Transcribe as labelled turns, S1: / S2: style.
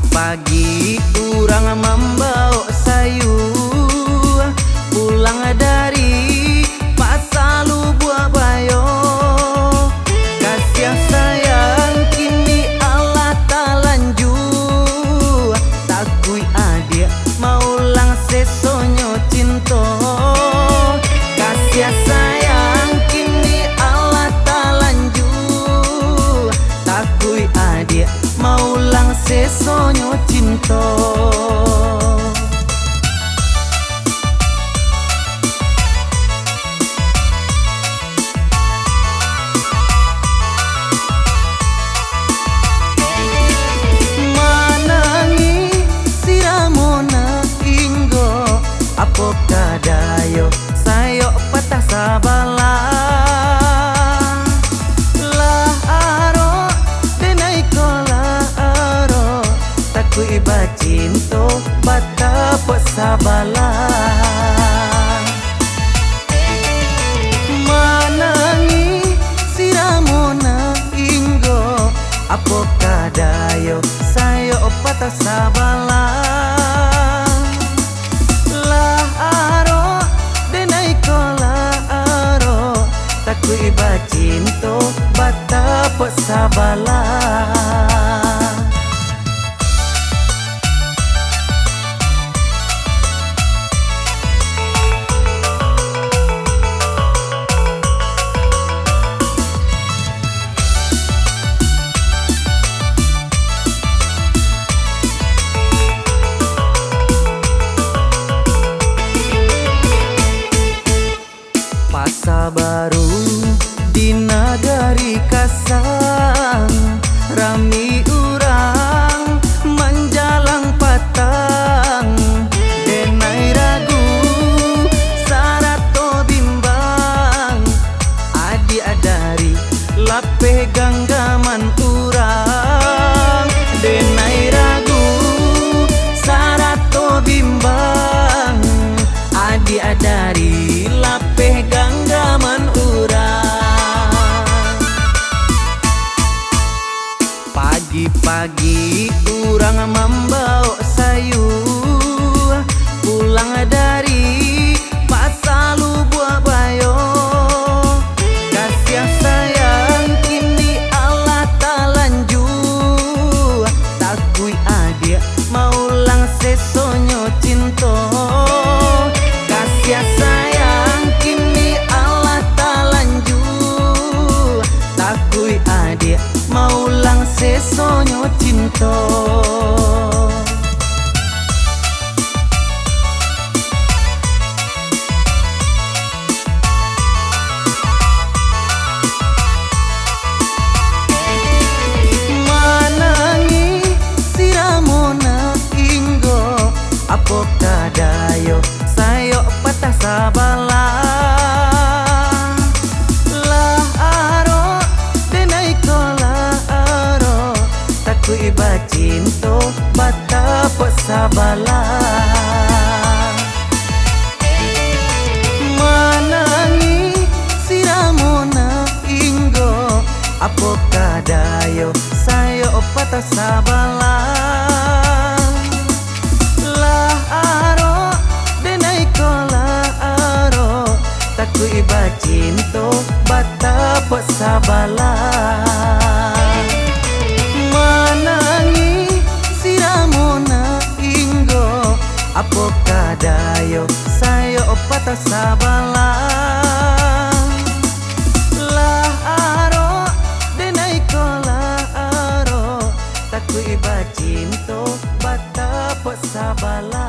S1: Pagi urang membawa sayur pulang dari Pasalu Buah Bayo. Kasih sayang kini Allah tak lanjut, takui adik maulang sesonyo cinta. Kasih sayang kini Allah tak lanjut, takui adik maulang sesonyo cinta. Manangi siramona inggo apo kadayo sayo patah sabala. Iba cinto bata pesabala. Manangi siramona inggo apo kadayo sayo patah sabala. Lah aro denai kola aro taku iba cinto bata pesabala. Masa baru di nagari Kasang, rami urang menjalang patang. Denai ragu sarato bimbang, adi adari lape ganggaman urang. Denai ragu sarato bimbang, adi adari lape ganggaman urang. Pagi-pagi urang membawa sayur pulang dari Pasalu Buah Bayo. Kasih sayang kini Allah tak lanjut, takui adik maulang sesonyo cinta. Kasih sayang kini Allah tak lanjut, takui adik maulang sesonyo cinta. Manangi siramona inggo apo kadayo sayo patah sabala. Lah aro denai kola aro taku iba cinto bata pesabala. Manangi siramona inggo apo kadayo sayo patah sabala. Lah aro denai kola aro taku iba cinto bata pesabala. Manangi siramona inggo apo kadayo sayo patah sabala. Lah aro denai kola aro taku iba cinto bata pesabala.